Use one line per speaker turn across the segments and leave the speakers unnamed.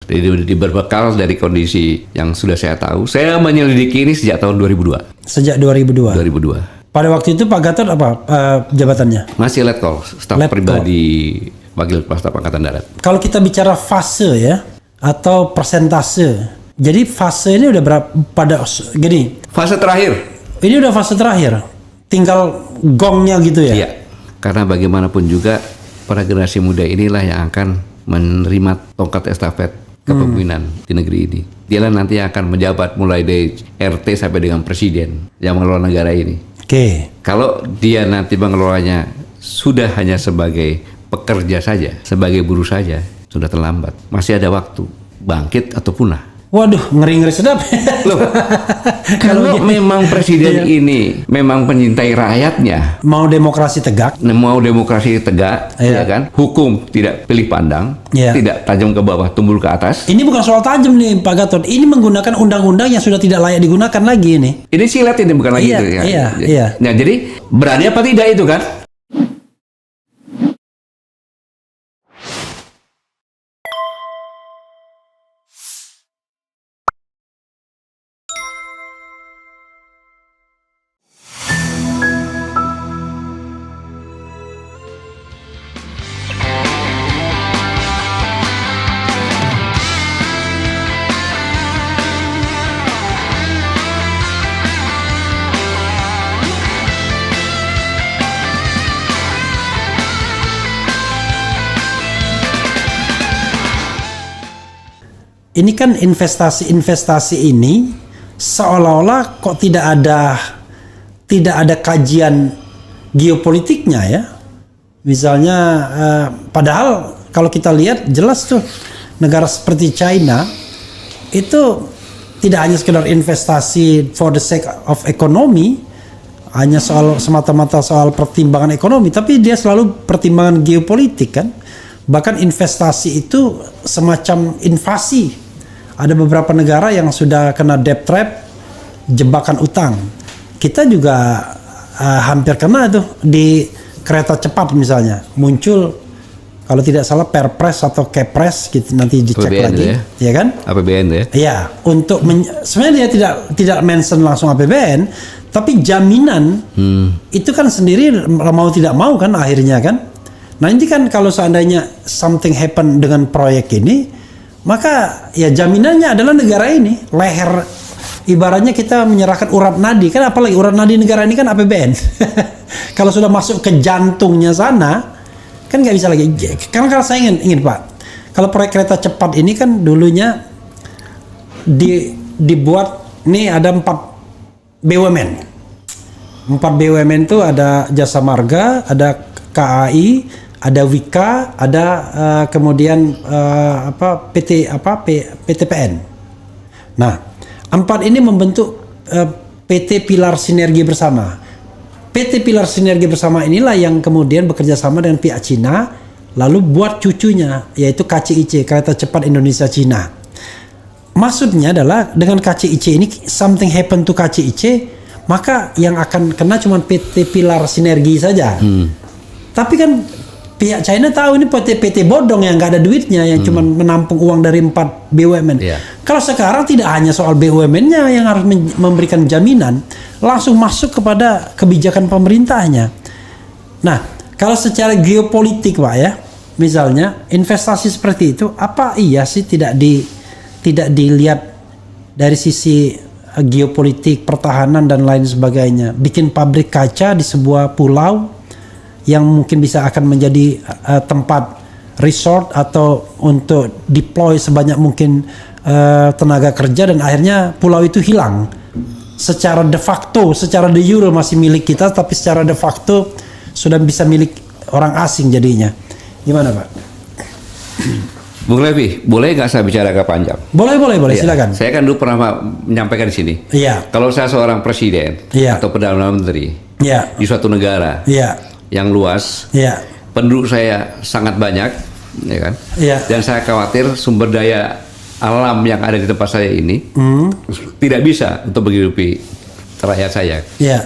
Jadi berbekal dari kondisi yang sudah saya tahu, saya menyelidiki ini sejak tahun 2002.
Sejak 2002.
2002.
Pada waktu itu Pak Gatot apa jabatannya?
Masih Letkol, staf
Letkol.
pribadi Wakil Kepala Staf Angkatan Darat.
Kalau kita bicara fase ya atau persentase. Jadi fase ini udah berapa pada gini.
Fase terakhir.
Ini udah fase terakhir. Tinggal gongnya gitu ya.
Iya. Karena bagaimanapun juga para generasi muda inilah yang akan menerima tongkat estafet kepemimpinan di negeri ini. Dialah nanti yang akan menjabat mulai dari RT sampai dengan presiden yang mengelola negara ini.
Oke.
Kalau dia nanti mengelolanya sudah hanya sebagai pekerja saja, sebagai buruh saja, sudah terlambat. Masih ada waktu bangkit atau punah.
Waduh, ngeri-ngeri sedap.
Loh, kalau memang presiden ini memang penyintai rakyatnya,
Mau demokrasi tegak.
mau demokrasi tegak, ya kan, hukum tidak pilih pandang,
Iya.
tidak tajam ke bawah, tumbul ke atas.
Ini bukan soal tajam nih Pak Gatot. Ini menggunakan undang-undang yang sudah tidak layak digunakan lagi ini.
Ini silat ini bukan lagi
Iya,
itu.
iya.
Nah, jadi berani apa tidak itu kan?
Ini kan investasi ini seolah-olah kok tidak ada kajian geopolitiknya ya. Misalnya padahal kalau kita lihat jelas tuh negara seperti China itu tidak hanya sekedar investasi for the sake of economy, hanya semata-mata soal pertimbangan ekonomi, tapi dia selalu pertimbangan geopolitik kan. Bahkan investasi itu semacam invasi. Ada beberapa negara yang sudah kena debt trap, jebakan utang. Kita juga hampir kena tuh di kereta cepat misalnya. Muncul kalau tidak salah Perpres atau Kepres gitu, nanti dicek
APBN
lagi, ya kan?
APBN ya.
Iya, untuk sebenarnya dia tidak mention langsung APBN, tapi jaminan itu kan sendiri mau tidak mau kan akhirnya kan. Nah ini kan kalau seandainya something happen dengan proyek ini, maka ya jaminannya adalah negara ini. Leher, ibaratnya kita menyerahkan urat nadi, kan apalagi urat nadi negara ini kan APBN. Kalau sudah masuk ke jantungnya sana, kan nggak bisa lagi. Karena kalau saya ingin Pak, kalau proyek kereta cepat ini kan dulunya dibuat, nih ada 4 BUMN. 4 BUMN itu ada Jasa Marga, ada KAI, ada Wika, ada kemudian PTPN. Nah, 4 ini membentuk PT Pilar Sinergi Bersama. PT Pilar Sinergi Bersama inilah yang kemudian bekerja sama dengan pihak Cina, lalu buat cucunya yaitu KCIC, Kereta Cepat Indonesia Cina. Maksudnya adalah dengan KCIC ini something happen to KCIC, maka yang akan kena cuma PT Pilar Sinergi saja. Tapi kan pihak China tahu ini PT bodong yang nggak ada duitnya, yang cuma menampung uang dari 4 BUMN.
Yeah.
Kalau sekarang tidak hanya soal BUMN-nya yang harus memberikan jaminan, langsung masuk kepada kebijakan pemerintahnya. Nah, kalau secara geopolitik Pak ya, misalnya investasi seperti itu, apa iya sih tidak dilihat dari sisi geopolitik, pertahanan dan lain sebagainya? Bikin pabrik kaca di sebuah pulau yang mungkin bisa akan menjadi tempat resort atau untuk deploy sebanyak mungkin tenaga kerja, dan akhirnya pulau itu hilang secara de facto. Secara de jure masih milik kita, tapi secara de facto sudah bisa milik orang asing jadinya. Gimana Pak?
Bung Levi, boleh nggak saya bicara agak panjang?
Boleh,
Ya,
silakan.
saya kan dulu pernah menyampaikan di sini.
Iya.
Kalau saya seorang presiden atau perdana menteri di suatu negara yang luas, penduduk saya sangat banyak, ya kan? Dan saya khawatir sumber daya alam yang ada di tempat saya ini tidak bisa untuk menghidupi rakyat saya ke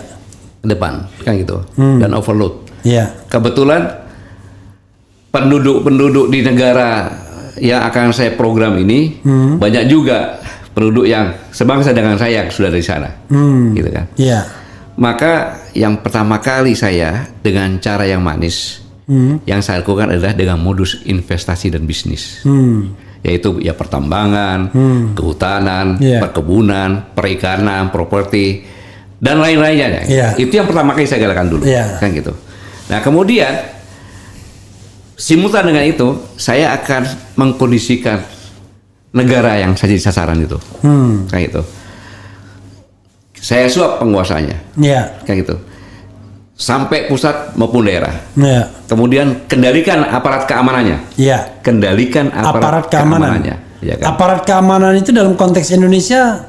depan, kan gitu, dan overload. Kebetulan penduduk di negara yang akan saya program ini banyak juga penduduk yang sebangsa dengan saya yang sudah dari sana, gitu kan.
Yeah.
Maka yang pertama kali saya dengan cara yang manis, yang saya lakukan adalah dengan modus investasi dan bisnis, yaitu ya pertambangan, kehutanan, perkebunan, perikanan, properti dan lain-lainnya. Yeah. Itu yang pertama kali saya galakan dulu, kan gitu. Nah kemudian simultan dengan itu saya akan mengkondisikan negara yang saya jadi sasaran itu, kayak gitu. Saya suap penguasanya, kayak gitu, sampai pusat maupun daerah. Kemudian kendalikan aparat keamanannya, kendalikan aparat keamanannya. Ya kan?
Aparat keamanan itu dalam konteks Indonesia,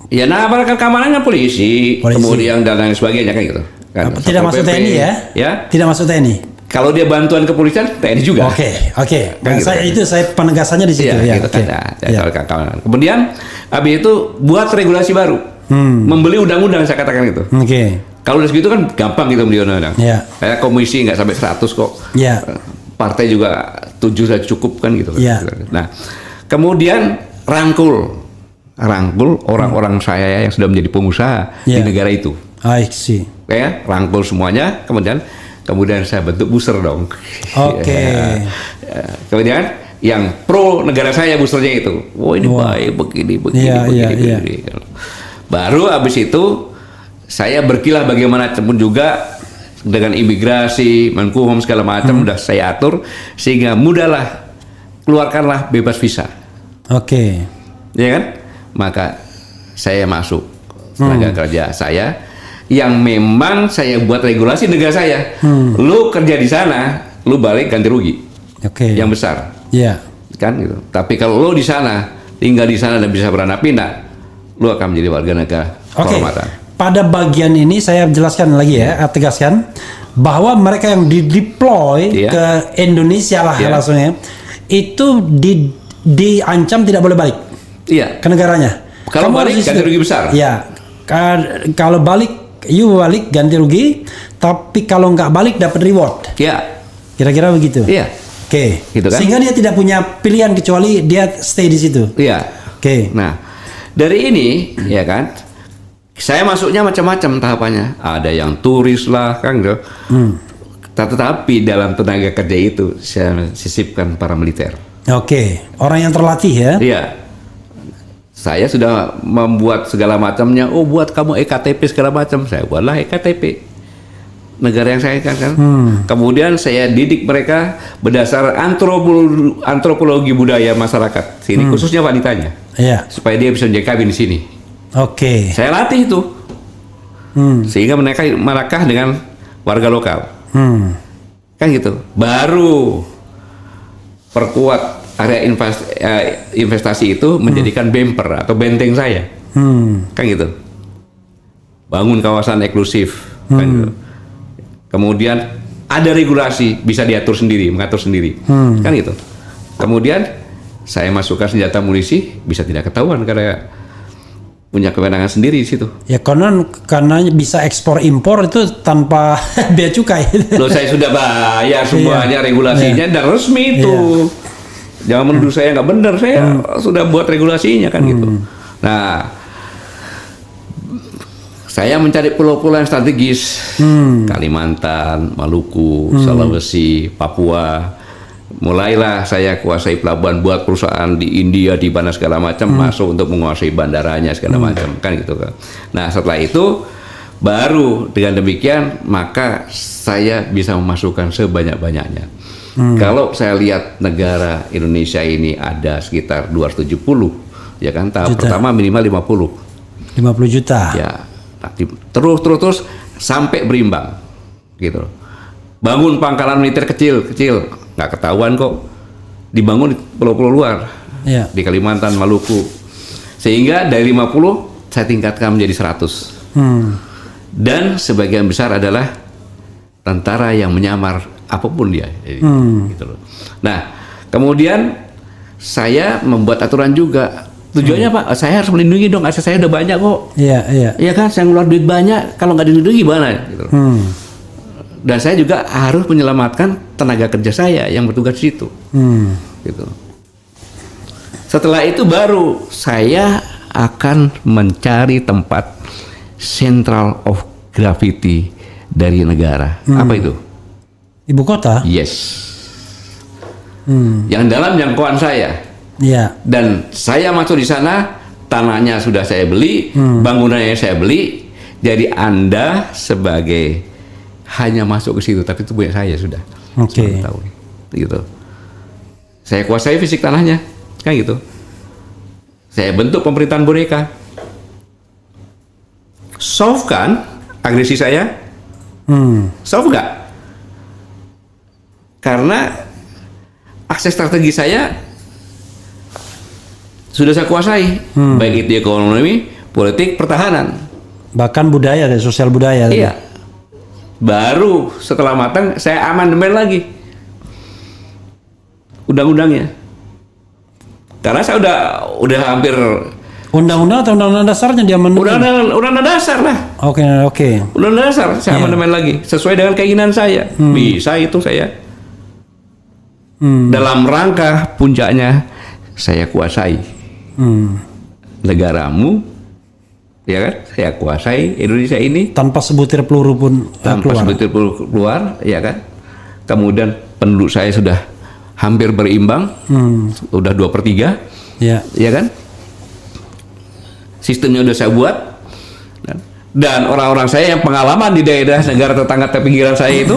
ya, nah aparat keamanannya polisi, kemudian dan lain sebagainya, kayak gitu. Kan?
Tidak masuk TNI ya? Tidak masuk TNI.
Kalau dia bantuan kepolisian, TNI juga.
Oke. Nah, gitu. saya penegasannya di situ.
Gitu kan. Kemudian, habis itu buat regulasi baru, membeli undang-undang, saya katakan gitu. Kalau udah segitu kan gampang gitu beli undang-undang. Kayak komisi nggak sampai 100 kok. Partai juga 7 sudah cukup kan gitu. Nah, kemudian rangkul orang-orang saya yang sudah menjadi pengusaha di negara itu.
I see.
Kayak rangkul semuanya, kemudian saya bentuk booster dong. Kemudian yang pro negara saya boosternya itu, ini baik begini. Baru habis itu saya berkilah bagaimana pun juga dengan imigrasi, Menkumham segala macam udah saya atur sehingga mudahlah, keluarkanlah bebas visa. Ya kan? Maka saya masuk tenaga kerja saya yang memang saya buat regulasi negara saya. Lu kerja di sana, lu balik ganti rugi. Yang besar. Kan gitu. Tapi kalau lu di sana, tinggal di sana dan bisa beranak pinak, lu akan menjadi warga negara kehormatan.
Pada bagian ini saya jelaskan lagi tegaskan bahwa mereka yang dideploy ke Indonesia lah langsungnya itu diancam tidak boleh balik. Ke negaranya.
Kalau balik ganti rugi besar.
Kalau balik balik ganti rugi, tapi kalau nggak balik dapat reward. Kira-kira begitu.
Gitu kan?
Sehingga dia tidak punya pilihan kecuali dia stay di situ.
Nah, dari ini ya kan, saya masuknya macam-macam tahapannya. Ada yang turis lah, kan gitu. Tetapi dalam tenaga kerja itu saya sisipkan para militer.
Orang yang terlatih ya. Saya sudah membuat segala macamnya. Buat kamu EKTP segala macam. Saya buatlah EKTP negara yang saya kan. Kemudian saya didik mereka berdasar antropologi budaya masyarakat sini, khususnya wanitanya, supaya dia bisa menjadi kabin di sini. Saya latih itu, sehingga mereka melakah dengan warga lokal, kan gitu. Baru perkuat area investasi itu menjadikan bumper atau benteng saya, kan gitu. Bangun kawasan eksklusif, kan gitu. Kemudian ada regulasi, bisa diatur sendiri, mengatur sendiri, kan gitu. Kemudian saya masukkan senjata munisi, bisa tidak ketahuan karena punya kewenangan sendiri di situ. Karena bisa ekspor impor itu tanpa bea cukai.
Saya sudah bayar semuanya regulasinya dan resmi itu. Jangan menuduh saya nggak benar, saya sudah buat regulasinya kan gitu. Nah, saya mencari pulau-pulau yang strategis, Kalimantan, Maluku, Sulawesi, Papua. Mulailah saya kuasai pelabuhan, buat perusahaan di India, di mana segala macam, masuk untuk menguasai bandaranya segala macam, kan gitu kan. Nah, setelah itu baru dengan demikian maka saya bisa memasukkan sebanyak-banyaknya. Kalau saya lihat negara Indonesia ini ada sekitar 270, ya kan, tahap pertama minimal 50
juta.
Ya, terus sampai berimbang, gitu. Bangun pangkalan militer kecil, nggak ketahuan kok, dibangun di pulau-pulau luar, di Kalimantan, Maluku, sehingga dari 50 saya tingkatkan menjadi 100. Dan sebagian besar adalah tentara yang menyamar apapun dia, gitu loh. Nah, kemudian saya membuat aturan juga. Tujuannya Pak, saya harus melindungi dong, aset saya udah banyak kok. Iya kan, saya ngeluar duit banyak, kalau nggak dilindungi gimana? Gitu. Dan saya juga harus menyelamatkan tenaga kerja saya yang bertugas di situ. Gitu. Setelah itu baru saya akan mencari tempat central of gravity dari negara. Apa itu?
Ibu kota?
Yes. Yang dalam jangkauan saya.
Iya.
Dan saya masuk di sana, tanahnya sudah saya beli, bangunannya saya beli. Jadi Anda sebagai hanya masuk ke situ, tapi itu punya saya sudah.
Oke.
Tahun. Gitu. Saya kuasai fisik tanahnya, kan gitu. Saya bentuk pemerintahan boneka. Soft kan agresi saya? Soft nggak? Karena akses strategi saya sudah saya kuasai, baik itu ekonomi, politik, pertahanan,
bahkan budaya, sosial budaya.
Iya. Baru setelah matang saya amandemen lagi undang-undangnya, karena saya udah hampir
undang-undang atau undang-undang dasarnya dia
undang-undang dasar lah.
Oke.
Undang-undang dasar saya amandemen lagi sesuai dengan keinginan saya. Bisa itu saya. Dalam rangka puncaknya saya kuasai negaramu, ya kan? Saya kuasai Indonesia ini
tanpa sebutir peluru pun
keluar, ya kan? Kemudian penduduk saya sudah hampir berimbang, udah 2/3, ya kan? Sistemnya udah saya buat, dan orang-orang saya yang pengalaman di daerah negara tetangga pinggiran saya itu,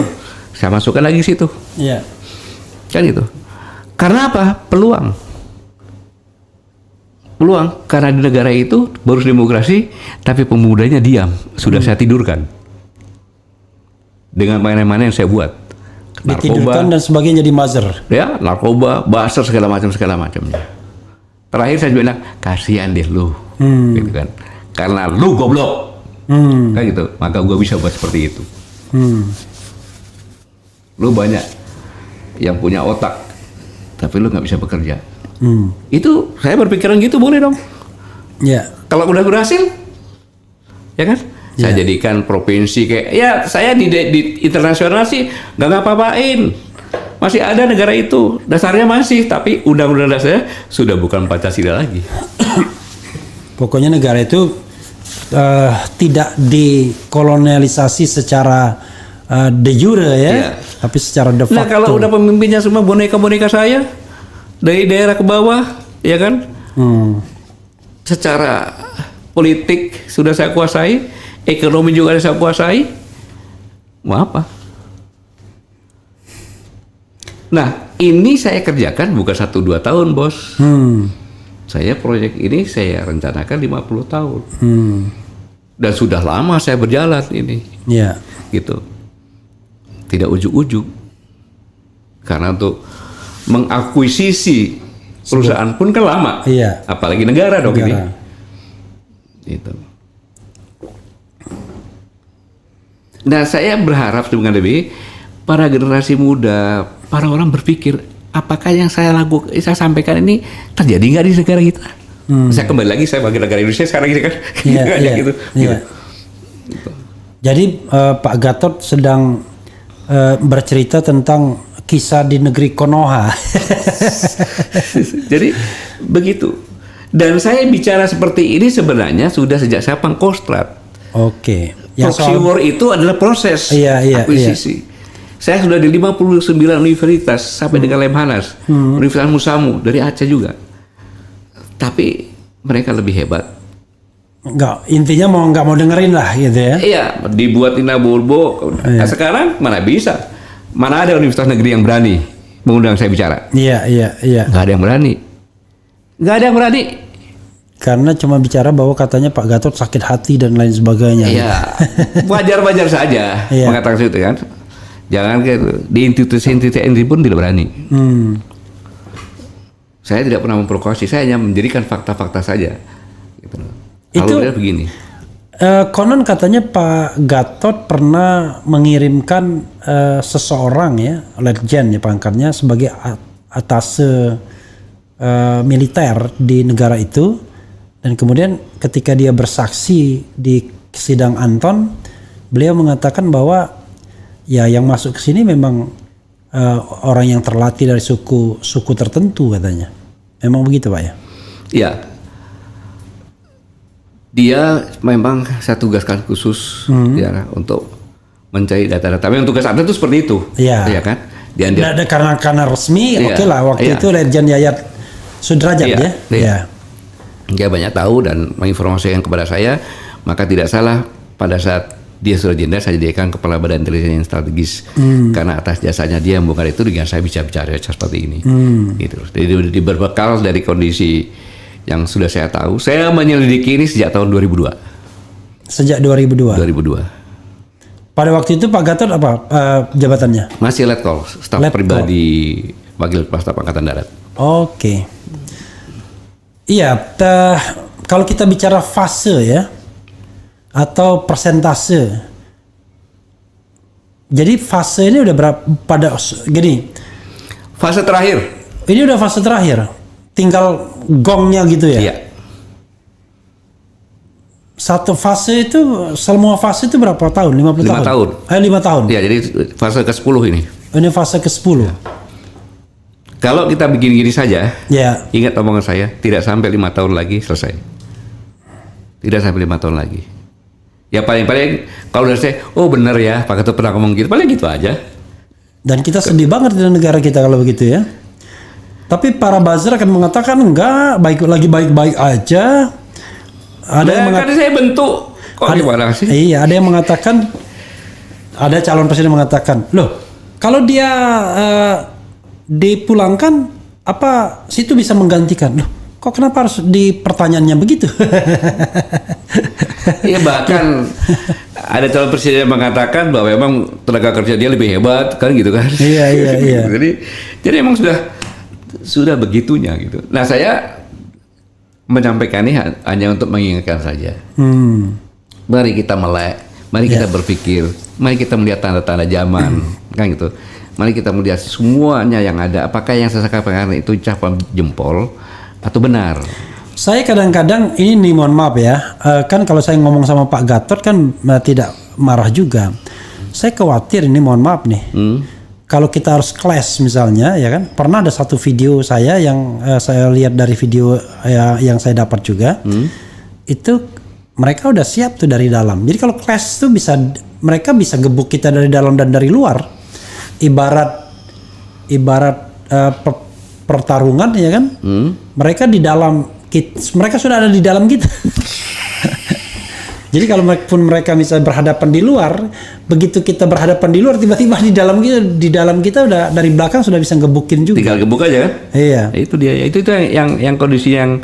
saya masukkan lagi situ.
Iya.
Kan itu. Karena apa? Peluang. Karena di negara itu baru demokrasi, tapi pemudanya diam. Sudah saya tidurkan. Dengan mana-mana yang saya buat.
Ditidurkan dan sebagainya jadi buzzer.
Ya, narkoba, buzzer, segala macamnya. Terakhir saya bilang, kasihan deh lu. Gitu kan. Karena lu goblok. Kan gitu. Maka gua bisa buat seperti itu. Lu banyak yang punya otak, tapi lu nggak bisa bekerja. Itu saya berpikiran gitu, boleh dong.
Ya.
Kalau udah berhasil, ya kan? Saya jadikan provinsi kayak, ya saya di internasional sih nggak ngapa-ngapain. Masih ada negara itu, dasarnya masih, tapi undang-undang dasarnya sudah bukan Pancasila lagi.
Pokoknya negara itu tidak dikolonialisasi secara de jure ya, tapi secara de facto.
Nah kalau udah pemimpinnya semua boneka-boneka saya dari daerah ke bawah, ya kan? Secara politik sudah saya kuasai, ekonomi juga saya kuasai, mau apa? Nah ini saya kerjakan bukan 1-2 tahun, bos. Saya proyek ini saya rencanakan 50 tahun. Dan sudah lama saya berjalan ini.
Iya.
Gitu. Tidak ujuk-ujuk. Karena untuk mengakuisisi perusahaan pun kan lama.
Iya.
Apalagi negara dong ini. Gitu. Nah, saya berharap dengan lebih para generasi muda, para orang berpikir, apakah yang saya sampaikan ini terjadi nggak di negara kita? Saya kembali lagi, saya bagi negara Indonesia sekarang ini kan. Gitu.
Jadi Pak Gatot sedang bercerita tentang kisah di negeri Konoha.
Jadi begitu. Dan saya bicara seperti ini sebenarnya sudah sejak saya Pangkostrat.
Oke.
Proxy war itu adalah proses akuisisi. Saya sudah di 59 universitas sampai dengan Lemhanas, Universitas Musamu dari Aceh juga. Tapi mereka lebih hebat.
Intinya nggak mau dengerin lah gitu ya.
Iya, dibuat Ina Bulbo. Nah, sekarang mana bisa? Mana ada universitas negeri yang berani mengundang saya bicara?
Iya.
Nggak ada yang berani.
Karena cuma bicara bahwa katanya Pak Gatot sakit hati dan lain sebagainya.
Iya, wajar-wajar saja mengatakan itu kan. Jangan gitu. Di institusi pun tidak berani. Saya tidak pernah memprovokasi, saya hanya menjadikan fakta-fakta saja. Gitu. Itu begini.
Konon katanya Pak Gatot pernah mengirimkan seseorang ya, letjen ya pangkatnya sebagai atase militer di negara itu, dan kemudian ketika dia bersaksi di sidang Anton, beliau mengatakan bahwa ya yang masuk ke sini memang orang yang terlatih dari suku tertentu katanya. Memang begitu Pak ya?
Iya. Dia memang saya tugaskan khusus ya, untuk mencari data-data. Memang tugas Anda itu seperti itu.
Iya.
Ya kan?
Karena resmi,
iya,
oke lah. Waktu itu Ledjen Yayat Sudrajat
iya,
ya. Iya.
Dia banyak tahu dan menginformasikan kepada saya, maka tidak salah pada saat dia sudah jenderal saya jadikan kepala Badan Intelijen Strategis karena atas jasanya dia membongkar itu dengan saya bisa bicara seperti ini. Gitu. Jadi berbekal dari kondisi yang sudah saya tahu, saya menyelidiki ini sejak tahun 2002.
Sejak 2002.
2002.
Pada waktu itu Pak Gatot apa jabatannya?
Masih Letkol, staf pribadi Wakil Kepala Staf Angkatan Darat.
Oke. Iya, kalau kita bicara fase ya, atau persentase. Jadi fase ini udah berapa pada gini?
Fase terakhir.
Ini udah fase terakhir. Tinggal gongnya gitu ya.
Iya.
Satu fase itu, semua fase itu berapa tahun? 50
5 tahun.
5 tahun.
Iya, jadi fase ke-10 ini.
Ini fase ke-10.
Kalau kita begini-gini saja,
ya.
Ingat omongan saya, tidak sampai 5 tahun lagi selesai. Tidak sampai 5 tahun lagi. Ya paling-paling kalau udah saya, oh benar ya, Pak Gatot pernah ngomong gitu, paling gitu aja.
Dan kita sedih banget di negara kita kalau begitu ya. Tapi para buzzer akan mengatakan enggak, baik-baik aja. Ada yang
mengatakan saya bentuk. Kok gimana sih?
Iya, ada yang mengatakan, ada calon presiden mengatakan, loh, kalau dia dipulangkan, apa situ bisa menggantikan? Loh, kok kenapa harus di pertanyaannya begitu?
Iya, bahkan ada calon presiden yang mengatakan bahwa memang tenaga kerja dia lebih hebat, kan gitu kan?
Iya.
Jadi emang sudah begitunya gitu. Nah, saya menyampaikan ini hanya untuk mengingatkan saja. Mari kita melek, mari kita berpikir, mari kita melihat tanda-tanda zaman, kan gitu. Mari kita melihat semuanya yang ada. Apakah yang saya sampaikan itu ucapan jempol atau benar?
Saya kadang-kadang ini mohon maaf ya, kan kalau saya ngomong sama Pak Gatot kan tidak marah juga. Saya khawatir ini mohon maaf nih. Kalau kita harus clash misalnya, ya kan? Pernah ada satu video saya yang saya lihat dari video yang saya dapat juga, itu mereka udah siap tuh dari dalam. Jadi kalau clash tuh mereka bisa gebuk kita dari dalam dan dari luar. Ibarat pertarungan ya kan? Mereka di dalam mereka sudah ada di dalam kita. Jadi kalau mereka misalnya berhadapan di luar, begitu kita berhadapan di luar, tiba-tiba di dalam kita udah dari belakang sudah bisa ngebukin juga.
Tinggal gebuk aja kan?
Iya.
Itu dia. Itu yang kondisi yang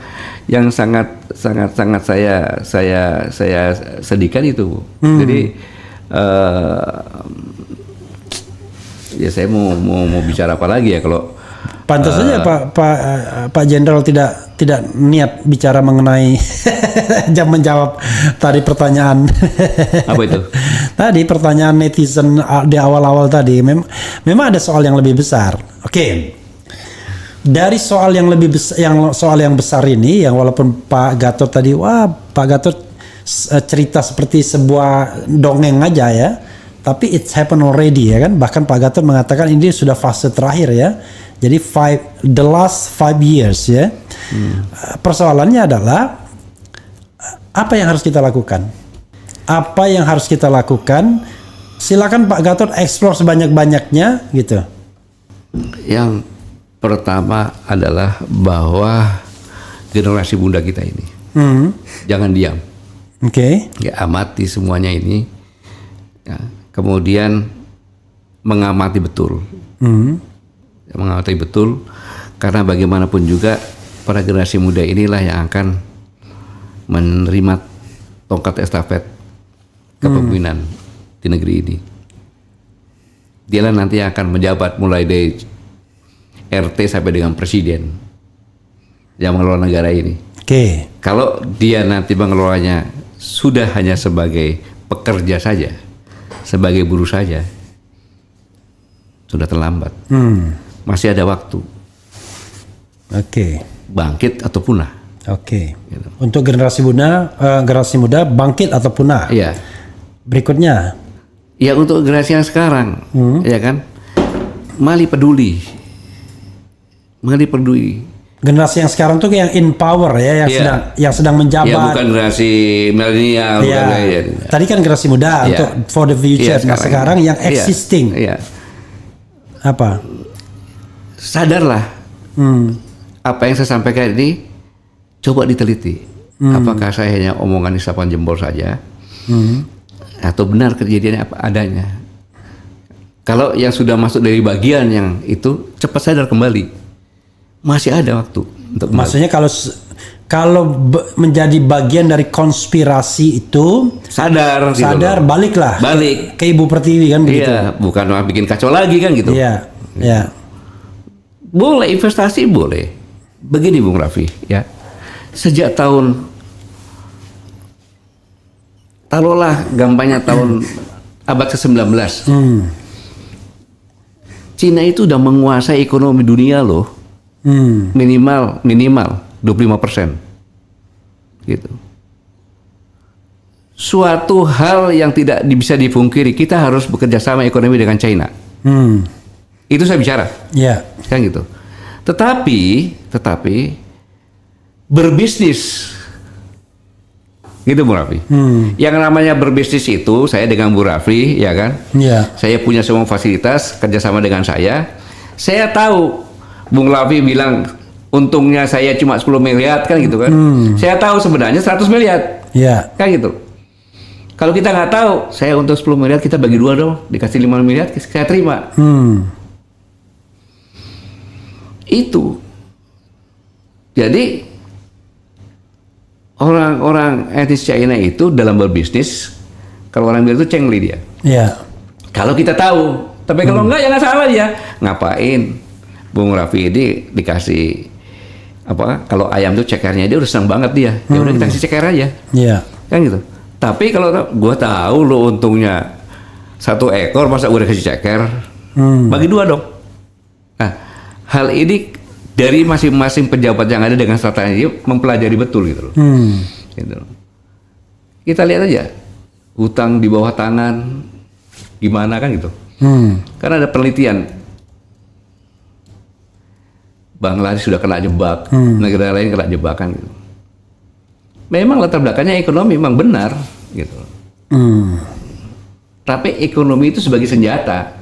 sangat saya sedihkan itu. Jadi ya saya mau bicara apa lagi ya kalau
pantas saja Pak Jenderal tidak niat bicara mengenai menjawab tadi pertanyaan.
Apa itu?
Tadi pertanyaan netizen di awal-awal tadi memang ada soal yang lebih besar. Oke. Dari soal yang lebih besar, soal yang besar ini, yang walaupun Pak Gatot tadi, Pak Gatot cerita seperti sebuah dongeng aja ya. Tapi it's happened already ya kan. Bahkan Pak Gatot mengatakan ini sudah fase terakhir ya. Jadi the last 5 years ya. Persoalannya adalah apa yang harus kita lakukan? Apa yang harus kita lakukan? Silakan Pak Gatot explore sebanyak-banyaknya gitu.
Yang pertama adalah bahwa generasi muda kita ini jangan diam.
Oke.
Ya, amati semuanya ini. Ya. Kemudian mengamati betul, mengamati betul, karena bagaimanapun juga para generasi muda inilah yang akan menerima tongkat estafet kepemimpinan di negeri ini. Dialah nanti yang akan menjabat mulai dari RT sampai dengan presiden yang mengelola negara ini.
Oke.
Kalau dia nanti mengelolanya sudah hanya sebagai pekerja saja, sebagai buruh saja, sudah terlambat. Masih ada waktu.
Oke.
Bangkit atau punah.
Oke. Gitu. Untuk generasi muda bangkit atau punah.
Iya.
Berikutnya.
Ya untuk generasi yang sekarang, ya kan, mari peduli.
Generasi yang sekarang tuh yang in power ya, yang sedang menjabat.
Ya, bukan generasi milenial.
Tadi kan generasi muda untuk for the future. Nah sekarang yang existing. Apa?
Sadarlah. Apa yang saya sampaikan ini coba diteliti. Apakah saya hanya omongan isapan jempol saja, atau benar kejadiannya apa adanya? Kalau yang sudah masuk dari bagian yang itu cepat sadar kembali. Masih ada waktu untuk kembali.
Maksudnya kalau menjadi bagian dari konspirasi itu sadar baliklah ke Ibu Pertiwi kan begitu.
Iya, bukan malah bikin kacau lagi kan gitu.
Iya.
Boleh investasi boleh. Begini Bung Raffi ya. Sejak taruhlah gampangnya tahun abad ke-19. Cina itu udah menguasai ekonomi dunia loh. Minimal 25% gitu. Suatu hal yang tidak bisa dipungkiri, kita harus bekerja sama ekonomi dengan China. Itu saya bicara, kan gitu. Tetapi berbisnis, gitu Bu Raffi. Yang namanya berbisnis itu, saya dengan Bu Raffi, ya kan. Saya punya semua fasilitas kerjasama dengan saya. Saya tahu. Bung Raffi bilang untungnya saya cuma 10 miliar kan gitu kan. Saya tahu sebenarnya 100 miliar. Kan gitu. Kalau kita nggak tahu, saya untuk 10 miliar kita bagi 2 dong, dikasih 5 miliar saya terima. Itu. Jadi orang-orang etnis China itu dalam berbisnis, kalau orang bilang itu cengli dia. Kalau kita tahu, tapi kalau enggak ya nggak salah dia. Ngapain? Bung Raffi ini dikasih apa? Kalau ayam tuh cekernya dia udah senang banget dia. Ya udah kita kasih ceker aja. Kan gitu. Tapi kalau gua tahu lo untungnya 1 ekor, masa gua udah kasih ceker? Bagi 2 dong. Nah, hal ini dari masing-masing pejabat yang ada dengan strategi mempelajari betul gitu loh. Gitu. Kita lihat aja hutang di bawah tangan gimana kan gitu. Karena ada penelitian. Bangladesh sudah kena jebak, negara lain kena jebakan gitu. Memang latar belakangnya ekonomi memang benar gitu. Tapi ekonomi itu sebagai senjata.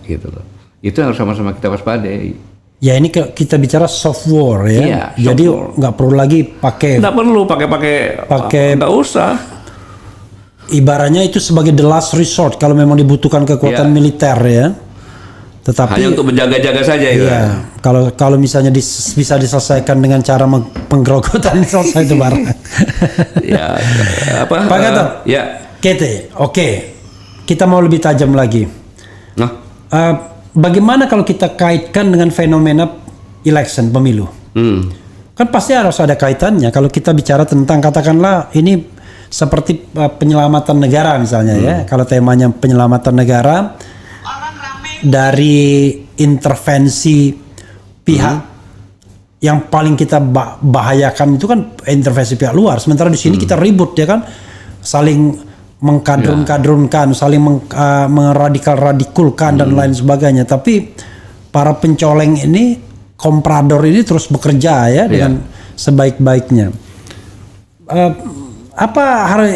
Gitu loh. Itu harus sama-sama kita waspadai.
Ya ini kita bicara soft war ya. Jadi nggak perlu lagi pakai.
Nggak perlu pakai. Nggak usah.
Ibaratnya itu sebagai the last resort kalau memang dibutuhkan kekuatan militer ya. Tetapi
hanya untuk menjaga-jaga saja ya.
Kalau misalnya bisa diselesaikan dengan cara penggerogotan selesai itu barang.
Apa?
Pak Gatot. Kete. Oke. Kita mau lebih tajam lagi. Bagaimana kalau kita kaitkan dengan fenomena election pemilu? Kan pasti harus ada kaitannya. Kalau kita bicara tentang katakanlah ini seperti penyelamatan negara misalnya ya. Kalau temanya penyelamatan negara. Dari intervensi pihak yang paling kita bahayakan itu kan intervensi pihak luar. Sementara di sini kita ribut ya kan, saling mengkadrun-kadrunkan, saling meradikal-radikulkan dan lain sebagainya. Tapi para pencoleng ini, komprador ini terus bekerja ya dengan sebaik-baiknya. Apa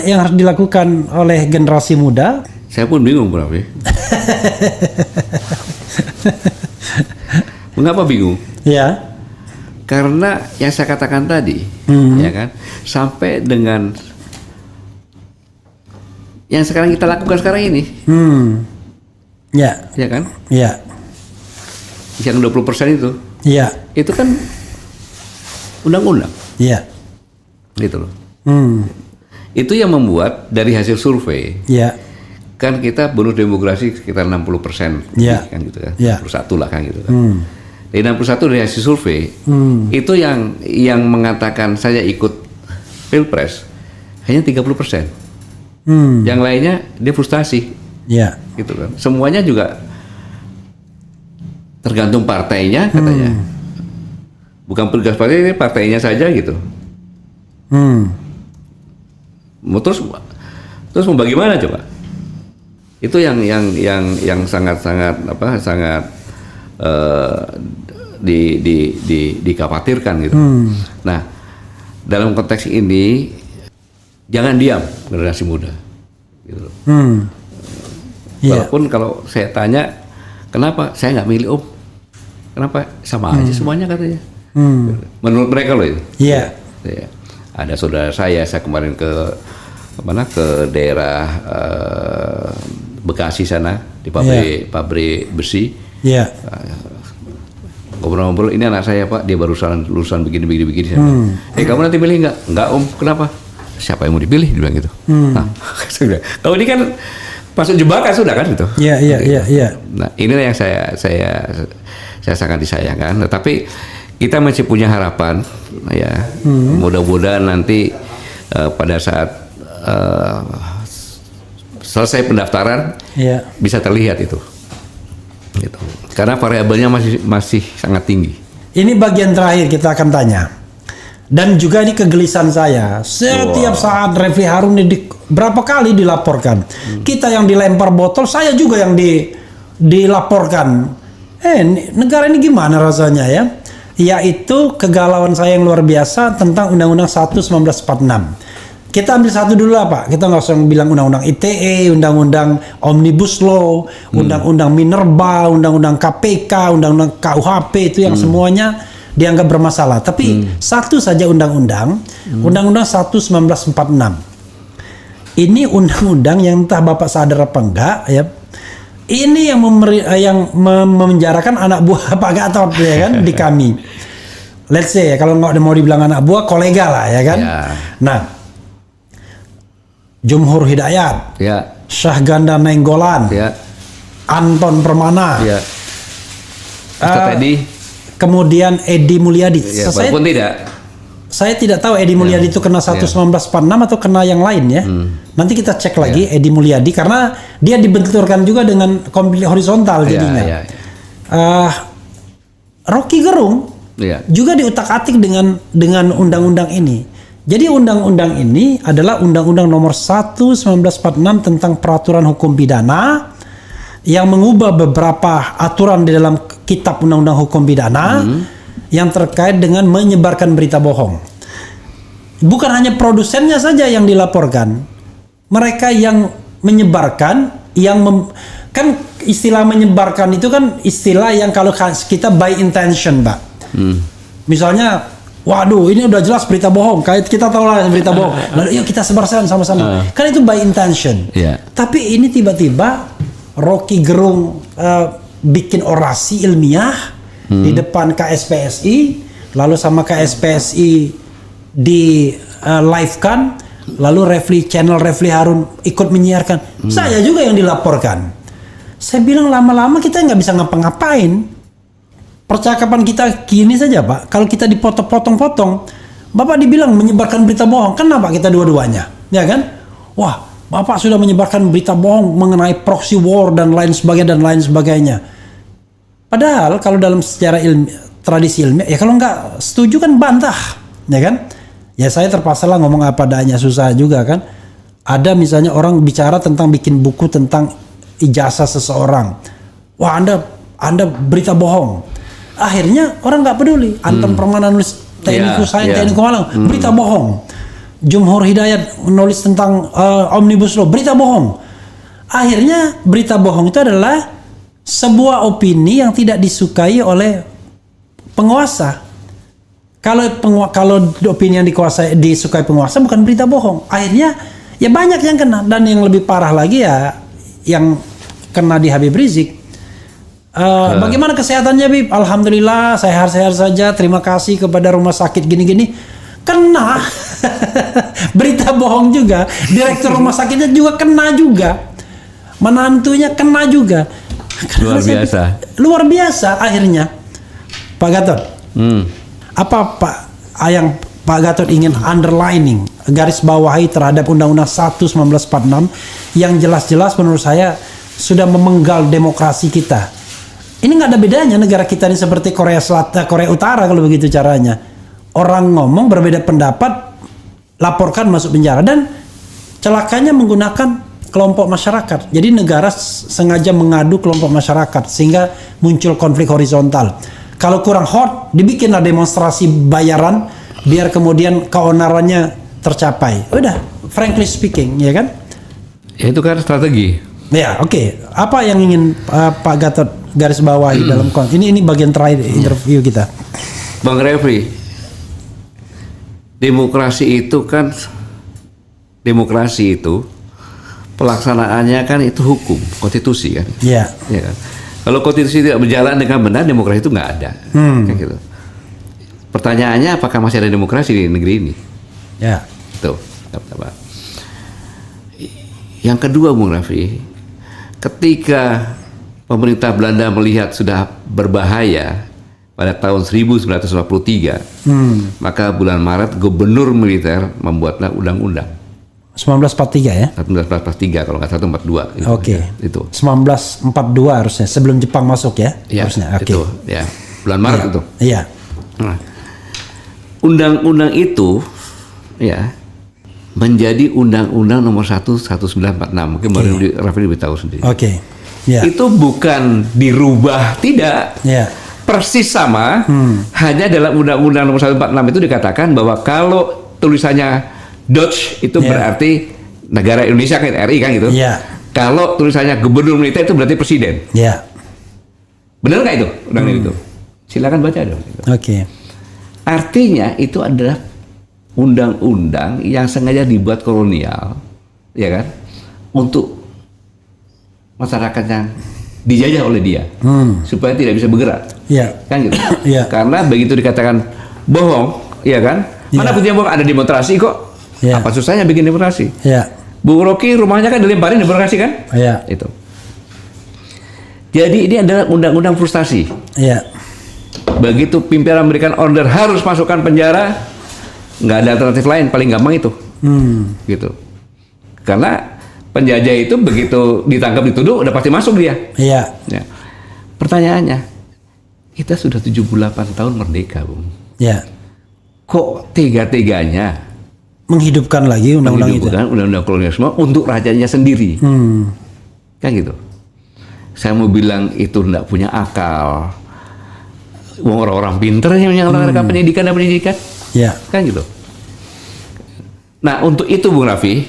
yang harus dilakukan oleh generasi muda?
Saya pun bingung, Bro. Mengapa bingung? Karena yang saya katakan tadi, ya kan, sampai dengan yang sekarang kita lakukan sekarang ini, ya kan, yang 20% itu kan undang-undang, gitu loh. Itu yang membuat dari hasil survei. Kan kita bonus demografi sekitar 60%, kan gitu kan, 61 lah kan gitu kan. Dari 61 dari hasil survei, itu yang mengatakan saya ikut pilpres hanya 30%. Yang lainnya dia frustasi, gitu kan. Semuanya juga tergantung partainya katanya. Bukan petugas partai, ini partainya saja gitu. Terus mau bagaimana coba? Itu yang sangat dikhawatirkan gitu. Nah, dalam konteks ini jangan diam generasi muda. Gitu. Walaupun kalau saya tanya, kenapa saya nggak milih Om? Kenapa sama aja semuanya katanya? Menurut mereka loh itu.
Iya.
Ya. Ada saudara saya kemarin ke daerah Bekasi sana di pabrik besi.
Iya.
Ngobrol-ngobrol, ini anak saya Pak, dia baru lulusan begini. Kamu nanti milih nggak? Nggak Om, kenapa? Siapa yang mau dipilih? Dia bilang gitu. Nah, kalau ini kan masuk jebakan sudah kan gitu.
Iya.
Nah, inilah yang saya sangat disayangkan. Tetapi kita masih punya harapan, ya. Mudah-mudahan nanti pada saat selesai pendaftaran bisa terlihat itu. Gitu. Karena variabelnya masih sangat tinggi.
Ini bagian terakhir kita akan tanya. Dan juga ini kegelisahan saya. Setiap saat Refli Harun ini berapa kali dilaporkan. Kita yang dilempar botol, saya juga yang dilaporkan. Negara ini gimana rasanya ya? Yaitu kegalauan saya yang luar biasa tentang Undang-Undang 1 1946. Kita ambil satu dulu lah Pak. Kita nggak usah bilang Undang-Undang ITE, Undang-Undang Omnibus Law, Undang-Undang Minerba, Undang-Undang KPK, Undang-Undang KUHP itu yang semuanya dianggap bermasalah. Tapi satu saja undang-undang, Undang-Undang 1 1946. Ini undang-undang yang entah Bapak sadar apa enggak ya. Ini yang memenjarakan anak buah Pak Gatot ya kan di kami. Let's say kalau nggak mau dibilang anak buah, kolega lah ya kan. Nah, Jumhur Hidayat, Syahganda Nainggolan, Anton Permana,
Ustaz Edi,
kemudian Edi Mulyadi. Saya tidak tahu Edi Mulyadi itu kena 1946 atau kena yang lain ya. Nanti kita cek lagi Edi Mulyadi karena dia dibenturkan juga dengan konflik horizontal jadinya. Rocky Gerung juga diutak-atik dengan undang-undang ini. Jadi undang-undang ini adalah Undang-Undang Nomor 1 1946 tentang Peraturan Hukum Pidana yang mengubah beberapa aturan di dalam Kitab Undang-Undang Hukum Pidana yang terkait dengan menyebarkan berita bohong. Bukan hanya produsennya saja yang dilaporkan, mereka yang menyebarkan, kan istilah menyebarkan itu kan istilah yang kalau kita by intention, Pak. Misalnya, waduh, ini udah jelas berita bohong. Kayak kita tahu lah berita bohong. Lalu yuk kita sebarkan sama-sama. Kan itu by intention. Tapi ini tiba-tiba Rocky Gerung bikin orasi ilmiah di depan KSPSI, lalu sama KSPSI di live kan, lalu channel Refli Harun ikut menyiarkan. Saya juga yang dilaporkan. Saya bilang lama-lama kita nggak bisa ngapa-ngapain. Percakapan kita gini saja Pak, kalau kita dipotong-potong, Bapak dibilang menyebarkan berita bohong, kenapa kita dua-duanya, ya kan? Wah, Bapak sudah menyebarkan berita bohong mengenai proxy war dan lain sebagainya. Padahal kalau dalam sejarah tradisi ilmiah, ya kalau nggak setuju kan bantah, ya kan? Ya saya terpaksa lah ngomong apa adanya, susah juga kan? Ada misalnya orang bicara tentang bikin buku tentang ijazah seseorang, wah Anda berita bohong. Akhirnya orang nggak peduli. Anton Permana nulis tekniku saya, tekniku malang, berita bohong. Jumhur Hidayat menulis tentang Omnibus Law, berita bohong. Akhirnya berita bohong itu adalah sebuah opini yang tidak disukai oleh penguasa. Kalau opini yang disukai penguasa bukan berita bohong. Akhirnya ya banyak yang kena, dan yang lebih parah lagi ya yang kena di Habib Rizik. Bagaimana kesehatannya Bib? Alhamdulillah sehat-sehat saja. Terima kasih kepada rumah sakit gini-gini. Kena berita bohong juga. Direktur rumah sakitnya juga kena juga. Menantunya kena juga. Luar biasa akhirnya. Pak Gatot. Apa Pak Gatot ingin underlining, garis bawahi terhadap Undang-Undang 1 1946 yang jelas-jelas menurut saya sudah memenggal demokrasi kita. Ini nggak ada bedanya negara kita ini seperti Korea Selatan, Korea Utara kalau begitu caranya. Orang ngomong berbeda pendapat, laporkan masuk penjara, dan celakanya menggunakan kelompok masyarakat. Jadi negara sengaja mengadu kelompok masyarakat sehingga muncul konflik horizontal. Kalau kurang hot, dibikinlah demonstrasi bayaran biar kemudian keonarannya tercapai. Udah, frankly speaking, ya kan?
Ya itu kan strategi.
Ya, oke. Apa yang ingin Pak Gatot garis bawahi dalam konteks ini bagian terakhir interview kita.
Bang Refri, demokrasi itu pelaksanaannya kan itu hukum, konstitusi kan.
Iya.
Ya kan? Kalau konstitusi tidak berjalan dengan benar, demokrasi itu nggak ada. Kayak gitu. Pertanyaannya apakah masih ada demokrasi di negeri ini?
Ya.
Itu. Yang kedua, Bung Raffi, ketika pemerintah Belanda melihat sudah berbahaya pada tahun 1943, maka bulan Maret gubernur militer membuatlah undang-undang.
1943 ya?
1943 kalau nggak 142. Gitu.
Oke. Itu. 1942 harusnya sebelum Jepang masuk ya?
Ya
harusnya. Oke.
Itu, ya. Bulan Maret itu.
Iya.
Nah, undang-undang itu ya menjadi Undang-Undang Nomor 1 1946. Mungkin baru Raffi lebih tahu sendiri.
Oke. Ya.
Itu bukan dirubah, tidak.
Ya.
Persis sama. Hanya dalam Undang-Undang Nomor 146 itu dikatakan bahwa kalau tulisannya Dutch itu berarti negara Indonesia kan RI kan gitu.
Yeah.
Kalau tulisannya gubernur militer itu berarti presiden.
Yeah.
Benar nggak itu undang-undang itu? Silakan baca dong.
Oke.
Artinya itu adalah undang-undang yang sengaja dibuat kolonial, ya kan, untuk masyarakat yang dijajah oleh dia, supaya tidak bisa bergerak.
Yeah.
Kan gitu.
Yeah.
Karena begitu dikatakan bohong, ya kan? Mana buktinya bohong? Ada demonstrasi kok.
Ya.
Apa susahnya bikin demokrasi?
Ya.
Bu Rocky rumahnya kan dilemparin demokrasi kan?
Ya.
Itu. Jadi ini adalah undang-undang frustasi.
Ya.
Begitu pimpinan memberikan order harus masukkan penjara, nggak ada alternatif lain, paling gampang itu. Gitu. Karena penjajah itu begitu ditangkap dituduh udah pasti masuk dia.
Iya.
Ya. Pertanyaannya, kita sudah 78 tahun merdeka, Bung.
Ya.
Kok tega-teganya
menghidupkan lagi undang-undang itu?
Undang-undang kolonialisme untuk rajanya sendiri. Kan gitu. Saya mau bilang itu tidak punya akal. Orang-orang pinter yang menyelenggarakan pendidikan dan pendidikan.
Ya.
Kan gitu. Nah, untuk itu Bung Raffi,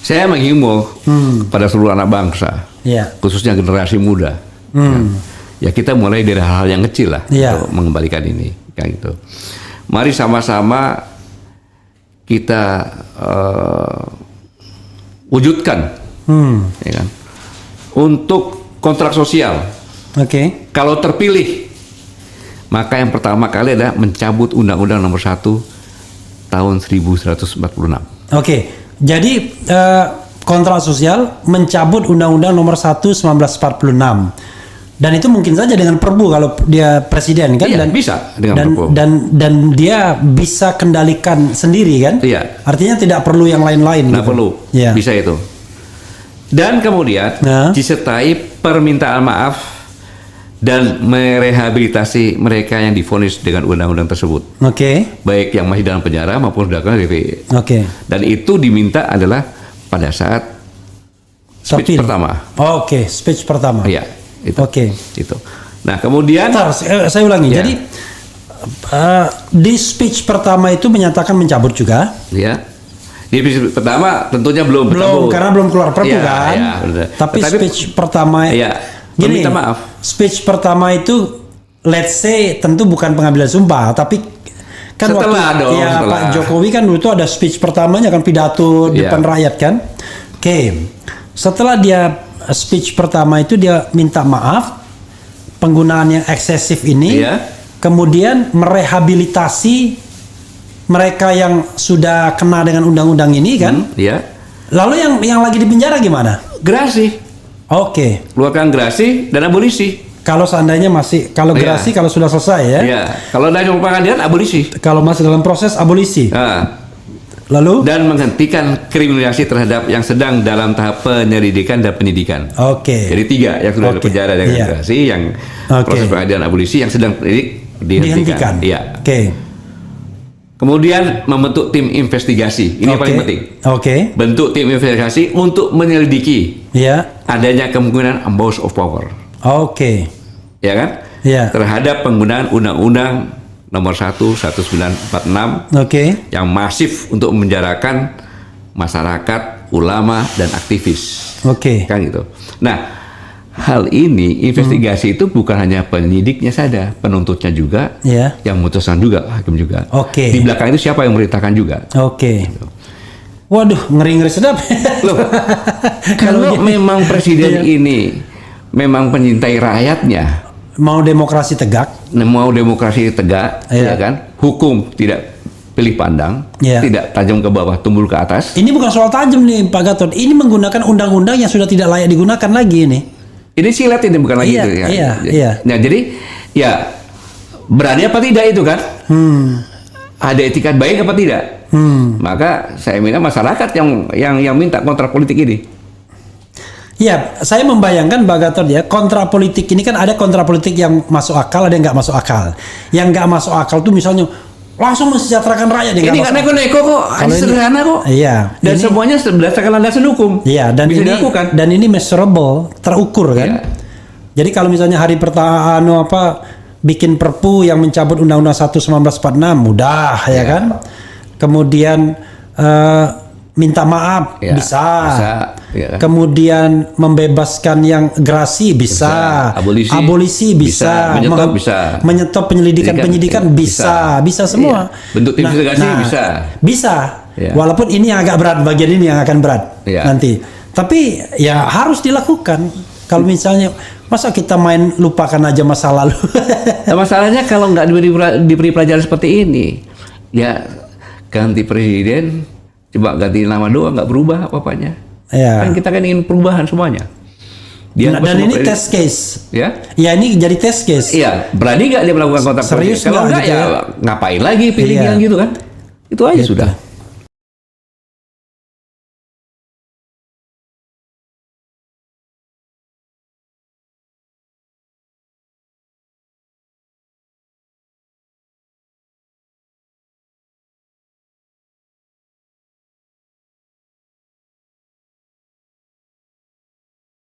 saya menghimbau pada seluruh anak bangsa, khususnya generasi muda. Ya kita mulai dari hal-hal yang kecil lah untuk mengembalikan ini. Kan gitu. Mari sama-sama kita wujudkan, ya kan, untuk kontrak sosial.
Oke.
Kalau terpilih, maka yang pertama kali adalah mencabut Undang-Undang Nomor 1 tahun 1946.
Oke. Jadi kontrak sosial mencabut Undang-Undang Nomor 1 1946. Dan itu mungkin saja dengan perbu kalau dia presiden kan,
iya,
dan
bisa dengan perbu.
Dan dia bisa kendalikan sendiri kan.
Iya.
Artinya tidak perlu yang lain-lain.
Nggak perlu.
Ya.
Bisa itu. Dan kemudian disertai permintaan maaf dan merehabilitasi mereka yang divonis dengan undang-undang tersebut.
Oke.
Baik yang masih dalam penjara maupun sudah keluar dari.
Oke.
Dan itu diminta adalah pada saat speech pertama.
Oke, speech pertama.
Iya. Itu.
Oke.
Itu. Nah, kemudian
saya ulangi.
Ya.
Jadi di speech pertama itu menyatakan mencabut juga.
Ya. Di speech pertama tentunya belum
karena belum keluar perpu
ya,
kan.
Ya,
tapi speech pertama gini,
minta maaf.
Speech pertama itu let's say tentu bukan pengambilan sumpah, tapi kan
setelah
Pak Jokowi kan itu ada speech pertamanya kan, pidato depan rakyat kan. Oke. Setelah dia speech pertama itu dia minta maaf penggunaan yang eksesif ini, kemudian merehabilitasi mereka yang sudah kena dengan undang-undang ini kan. Lalu yang lagi di penjara gimana?
Gerasi.
Oke.
Keluarkan gerasi dan abolisi.
Kalau seandainya masih, kalau gerasi kalau sudah selesai ya.
Iya. Kalau ada yang pengadilan abolisi.
Kalau masih dalam proses abolisi. Lalu? Dan
menghentikan kriminalisasi terhadap yang sedang dalam tahap penyelidikan dan penyidikan.
Oke.
Jadi 3 yang sudah di penjara dan gerasi, yang proses pengadilan abolisi, yang sedang dihentikan. Iya.
Oke.
Kemudian membentuk tim investigasi. Ini yang paling penting.
Oke.
Bentuk tim investigasi untuk menyelidiki adanya kemungkinan abuse of power.
Oke.
Ya kan? terhadap penggunaan Undang-Undang Nomor 1/1946 yang masif untuk memenjarakan masyarakat, ulama, dan aktivis. Kan gitu. Nah, hal ini investigasi itu bukan hanya penyidiknya saja, penuntutnya juga, yang memutuskan juga, hakim juga. Di belakang itu siapa yang memerintahkan juga. Gitu.
Waduh, ngeri-ngeri sedap.
Loh, kalau memang presiden ini memang penyintai rakyatnya,
mau demokrasi tegak,
ya kan, hukum tidak pilih pandang, tidak tajam ke bawah, tumbul ke atas.
Ini bukan soal tajam nih, Pak Gatot. Ini menggunakan undang-undang yang sudah tidak layak digunakan lagi ini.
Ini silat ini bukan lagi itu ya. Nah, jadi ya berani apa tidak itu kan? Ada etikat baik apa tidak? Maka saya minta masyarakat yang minta kontrak politik ini.
Ya, saya membayangkan Pak Gatot ya, kontrak politik ini kan ada kontrak politik yang masuk akal, ada yang nggak masuk akal. Yang nggak masuk akal tuh misalnya langsung mensejahterakan rakyat.
Ini nggak neko-neko kok, sederhana kok.
Iya.
Dan semuanya berdasarkan landasan hukum.
Iya, dan
bisa
ini
dilakukan.
Dan ini measurable, terukur kan. Jadi kalau misalnya hari pertama bikin perpu yang mencabut Undang-Undang 1/1946 mudah ya kan. Kemudian minta maaf bisa. Kan? Kemudian membebaskan yang gerasi bisa. Abolisi bisa. Menyetop penyidikan bisa semua.
Bentuk investigasi
bisa. Walaupun ini yang agak berat, bagian ini yang akan berat nanti. Tapi ya harus dilakukan. Kalau misalnya masa kita main lupakan aja masa lalu.
Nah, masalahnya kalau nggak diberi pelajaran seperti ini, ya ganti presiden, coba ganti nama doang, nggak berubah apa-apanya. Kan kita kan ingin perubahan semuanya.
Dan ini test case. Ya ini jadi test case.
Iya, berani nggak dia melakukan kontrak politik? Kalau nggak ya ngapain lagi pilih yang gitu kan? Itu aja sudah.